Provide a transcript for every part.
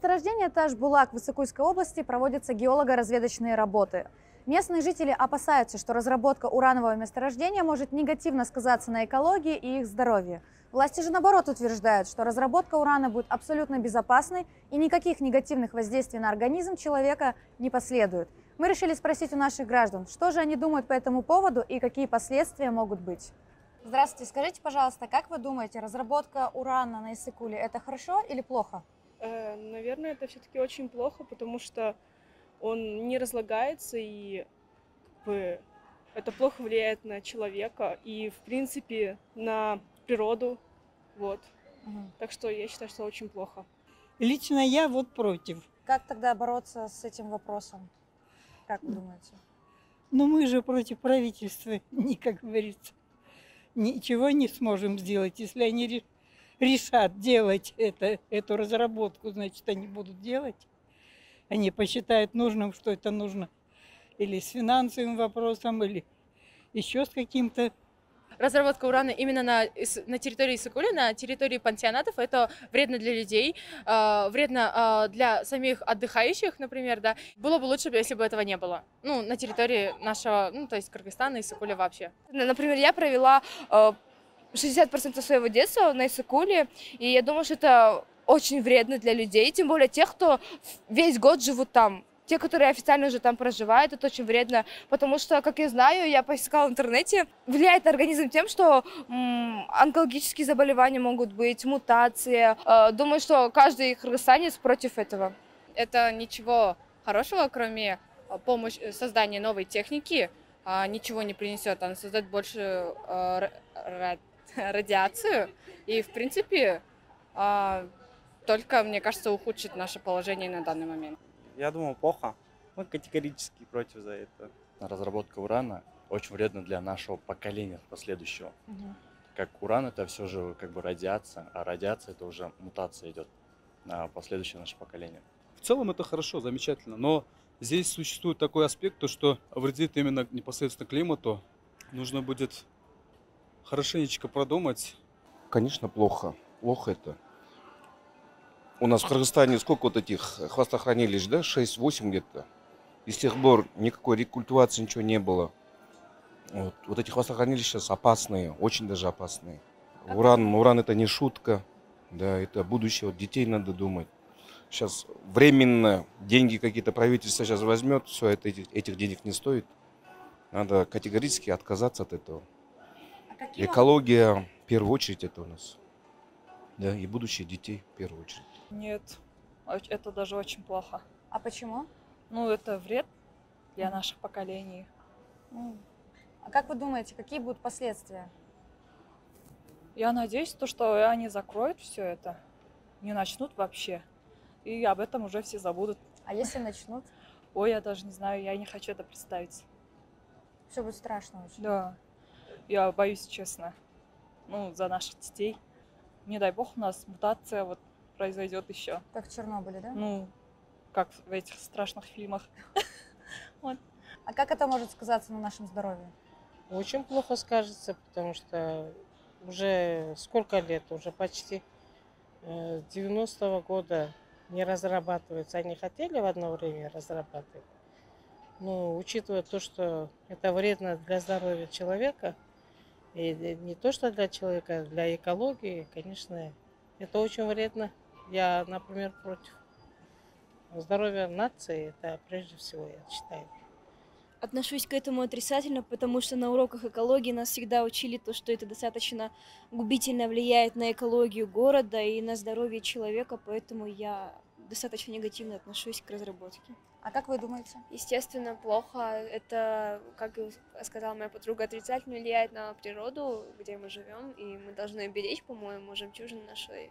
месторождении Таш-Булак в Иссык-Кульской области проводятся геолого-разведочные работы. Местные жители опасаются, что разработка уранового месторождения может негативно сказаться на экологии и их здоровье. Власти же наоборот утверждают, что разработка урана будет абсолютно безопасной и никаких негативных воздействий на организм человека не последует. Мы решили спросить у наших граждан, что же они думают по этому поводу и какие последствия могут быть. Здравствуйте, скажите, пожалуйста, как вы думаете, разработка урана на Иссык-Куле – это хорошо или плохо? Наверное, это все-таки очень плохо, потому что он не разлагается, и это плохо влияет на человека и, в принципе, на природу. Вот. Так что я считаю, что очень плохо. Лично я вот против. Как тогда бороться с этим вопросом? Как вы думаете? Но мы же против правительства, как говорится. Ничего не сможем сделать, если они решат делать эту разработку, значит, они будут делать. Они посчитают нужным, что это нужно или с финансовым вопросом, или еще с каким-то. Разработка урана именно на территории Иссык-Куля, на территории пансионатов, это вредно для людей, вредно для самих отдыхающих, например, да. Было бы лучше, если бы этого не было. Ну, на территории нашего, то есть Кыргызстана, Иссык-Куля вообще. Например, я провела 60% своего детства на Иссык-Куле, и я думаю, что это очень вредно для людей, тем более тех, кто весь год живут там. Те, которые официально уже там проживают, это очень вредно, потому что, как я знаю, я поискала в интернете, влияет на организм тем, что онкологические заболевания могут быть, мутации. Думаю, что каждый кыргызстанец против этого. Это ничего хорошего, кроме создания новой техники, ничего не принесет. Она создает больше радиацию и, в принципе, только, мне кажется, ухудшит наше положение на данный момент. Я думаю, плохо. Мы категорически против за это. Разработка урана очень вредна для нашего поколения последующего. Как уран это все же как бы радиация, а радиация это уже мутация идет на последующее наше поколение. В целом это хорошо, замечательно, но здесь существует такой аспект, то что вредит именно непосредственно климату. Нужно будет хорошенечко продумать. Конечно, плохо. Плохо это. У нас в Кыргызстане сколько вот этих хвостохранилищ, да? 6-8 где-то. И с тех пор никакой рекультивации, ничего не было. Вот эти хвостохранилища сейчас опасные, очень даже опасные. Уран это не шутка. Да, это будущее. Вот детей надо думать. Сейчас временно деньги какие-то правительство сейчас возьмет, все это этих денег не стоит. Надо категорически отказаться от этого. Экология в первую очередь это у нас. Да, и будущее детей в первую очередь. Нет, это даже очень плохо. А почему? Ну, это вред для наших поколений. А как вы думаете, какие будут последствия? Я надеюсь, что они закроют все это, не начнут вообще. И об этом уже все забудут. А если начнут? Ой, я даже не знаю, я не хочу это представить. Все будет страшно очень. Да, я боюсь, честно. За наших детей. Не дай бог, у нас мутация произойдет еще. Как в Чернобыле, да? Как в этих страшных фильмах. А как это может сказаться на нашем здоровье? Очень плохо скажется, потому что уже сколько лет, уже почти 90-го года не разрабатывается. Они хотели в одно время разрабатывать. Но учитывая то, что это вредно для здоровья человека, и не то, что для человека, а для экологии, конечно, это очень вредно. Я, например, против. Здоровья нации, это прежде всего, я считаю. Отношусь к этому отрицательно, потому что на уроках экологии нас всегда учили то, что это достаточно губительно влияет на экологию города и на здоровье человека, поэтому я достаточно негативно отношусь к разработке. А как вы думаете? Естественно, плохо. Это, как сказала моя подруга, отрицательно влияет на природу, где мы живем, и мы должны беречь, по-моему, жемчужину нашей.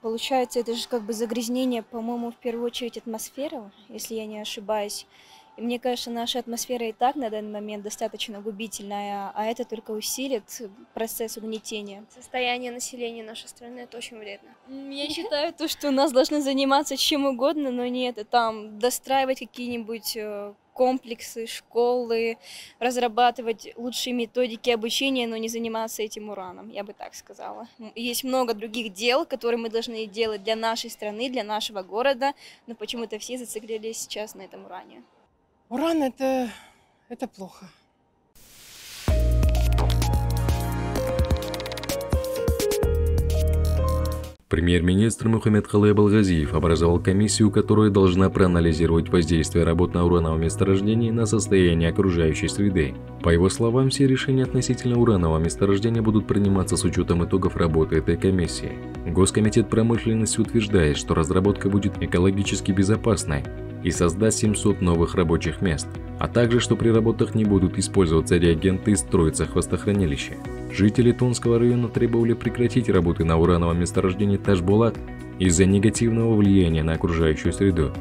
Получается, это же как бы загрязнение, по-моему, в первую очередь атмосферы, если я не ошибаюсь. И мне кажется, наша атмосфера и так на данный момент достаточно губительная, а это только усилит процесс угнетения. Состояние населения нашей страны – это очень вредно. Я считаю, то, что у нас должны заниматься чем угодно, но не это, там, достраивать какие-нибудь комплексы, школы, разрабатывать лучшие методики обучения, но не заниматься этим ураном, я бы так сказала. Есть много других дел, которые мы должны делать для нашей страны, для нашего города, но почему-то все зациклились сейчас на этом уране. Уран это плохо. Премьер-министр Мухаммед-Халай Абылгазиев образовал комиссию, которая должна проанализировать воздействие работ на урановом месторождении на состояние окружающей среды. По его словам, все решения относительно уранового месторождения будут приниматься с учетом итогов работы этой комиссии. Госкомитет промышленности утверждает, что разработка будет экологически безопасной и создаст 700 новых рабочих мест, а также, что при работах не будут использоваться реагенты и строиться хвостохранилища. Жители Тонского района требовали прекратить работы на урановом месторождении Ташбулат из-за негативного влияния на окружающую среду.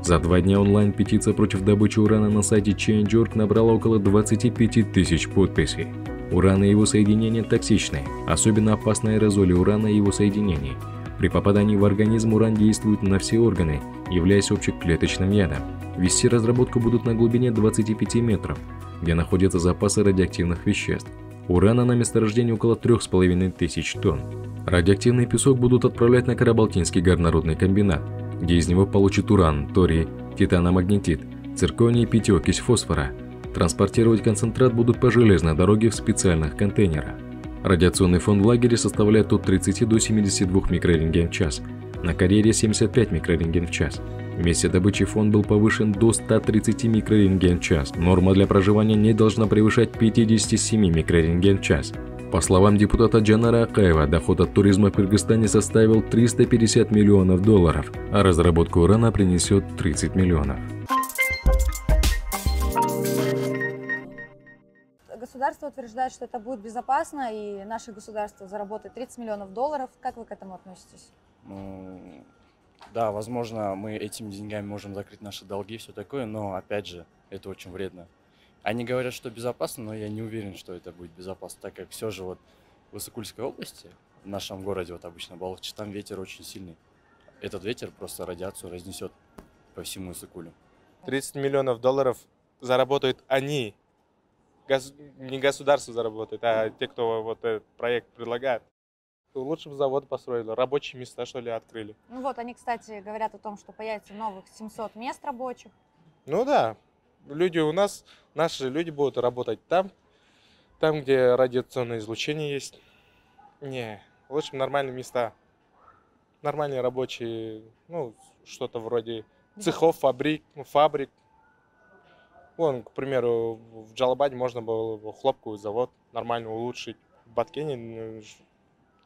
За 2 дня онлайн-петиция против добычи урана на сайте Change.org набрала около 25 тысяч подписей. Уран и его соединения токсичны, особенно опасны аэрозоли урана и его соединений. При попадании в организм уран действует на все органы, являясь общеклеточным ядом. Вести разработку будут на глубине 25 метров, где находятся запасы радиоактивных веществ. Урана на месторождении около 3500 тонн. Радиоактивный песок будут отправлять на Карабалтинский горнорудный комбинат, где из него получат уран, торий, титаномагнетит, цирконий и пятиокись фосфора. Транспортировать концентрат будут по железной дороге в специальных контейнерах. Радиационный фон в лагере составляет от 30 до 72 микрорентген в час, на карьере 75 микрорентген в час. В месте добычи фон был повышен до 130 микрорентген в час. Норма для проживания не должна превышать 57 микрорентген в час. По словам депутата Джанара Акаева, доход от туризма в Кыргызстане составил 350 миллионов долларов, а разработка урана принесет 30 миллионов. Государство утверждает, что это будет безопасно, и наше государство заработает 30 миллионов долларов. Как вы к этому относитесь? Да, возможно, мы этими деньгами можем закрыть наши долги и все такое, но, опять же, это очень вредно. Они говорят, что безопасно, но я не уверен, что это будет безопасно, так как все же вот в Иссыкульской области, в нашем городе, вот обычно Балахчи, там ветер очень сильный. Этот ветер просто радиацию разнесет по всему Иссыкулю. 30 миллионов долларов заработают они. Не государство заработает, а те, кто вот этот проект предлагает. Лучше бы завод построили, рабочие места, что ли, открыли. Ну вот, они, кстати, говорят о том, что появится новых 700 мест рабочих. Ну да, люди у нас, наши люди будут работать там, где радиационное излучение есть. Не, лучше нормальные места, нормальные рабочие, ну, что-то вроде цехов, фабрик. Вон, к примеру, в Джалабаде можно было хлопковый завод нормально улучшить, в Баткене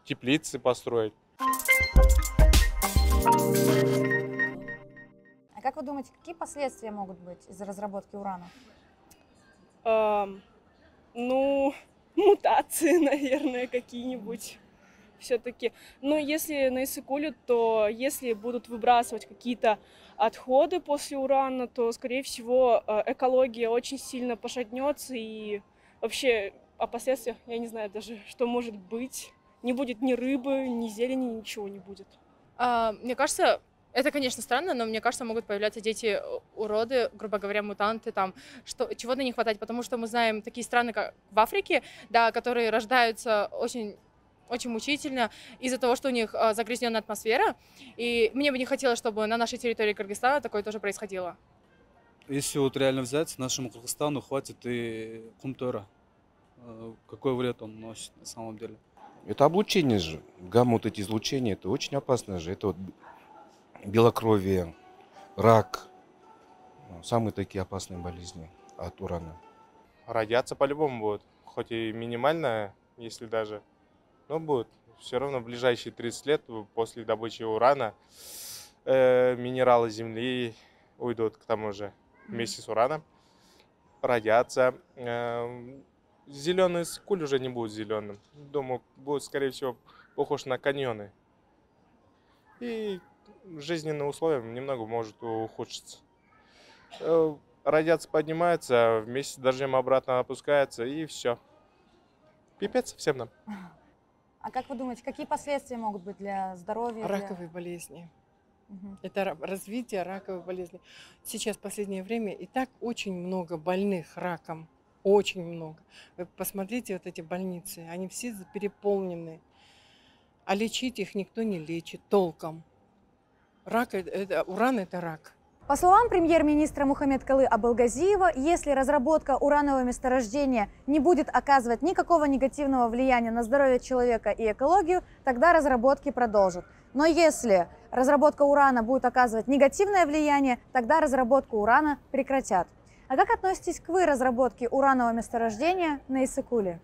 теплицы построить. А как вы думаете, какие последствия могут быть из-за разработки урана? Ну, мутации, наверное, какие-нибудь. Все-таки, ну, если на Иссыкуле, то если будут выбрасывать какие-то отходы после урана, то, скорее всего, экология очень сильно пошатнется, и вообще о последствиях я не знаю даже, что может быть. Не будет ни рыбы, ни зелени, ничего не будет. Мне кажется, это, конечно, странно, но мне кажется, могут появляться дети-уроды, грубо говоря, мутанты, там, чего-то не хватать, потому что мы знаем такие страны, как в Африке, да, которые рождаются очень мучительно из-за того, что у них загрязненная атмосфера. И мне бы не хотелось, чтобы на нашей территории Кыргызстана такое тоже происходило. Если вот реально взять, нашему Кыргызстану хватит и кумтора. Какой вред он носит на самом деле? Это облучение же. Гамма, вот эти излучения, это очень опасно же. Это вот белокровие, рак. Самые такие опасные болезни от урана. Радиация по-любому будет. Хоть и минимальная, если даже, но будет. Все равно в ближайшие 30 лет после добычи урана минералы Земли уйдут к тому же вместе с ураном. Радиация. Зеленый Иссыкуль уже не будет зеленым. Думаю, будет, скорее всего, похож на каньоны. И жизненные условия немного может ухудшиться. Радиация поднимается, вместе с дождем обратно опускается, и все. Пипец всем нам. А как вы думаете, какие последствия могут быть для здоровья? Раковые болезни. Это развитие раковой болезни. Сейчас в последнее время и так очень много больных раком. Очень много. Вы посмотрите вот эти больницы. Они все переполнены. А лечить их никто не лечит толком. Уран – это рак. По словам премьер-министра Мухаммедкалы Абылгазиева, если разработка уранового месторождения не будет оказывать никакого негативного влияния на здоровье человека и экологию, тогда разработки продолжат. Но если разработка урана будет оказывать негативное влияние, тогда разработку урана прекратят. А как относитесь вы к разработке уранового месторождения на Иссык-Куле?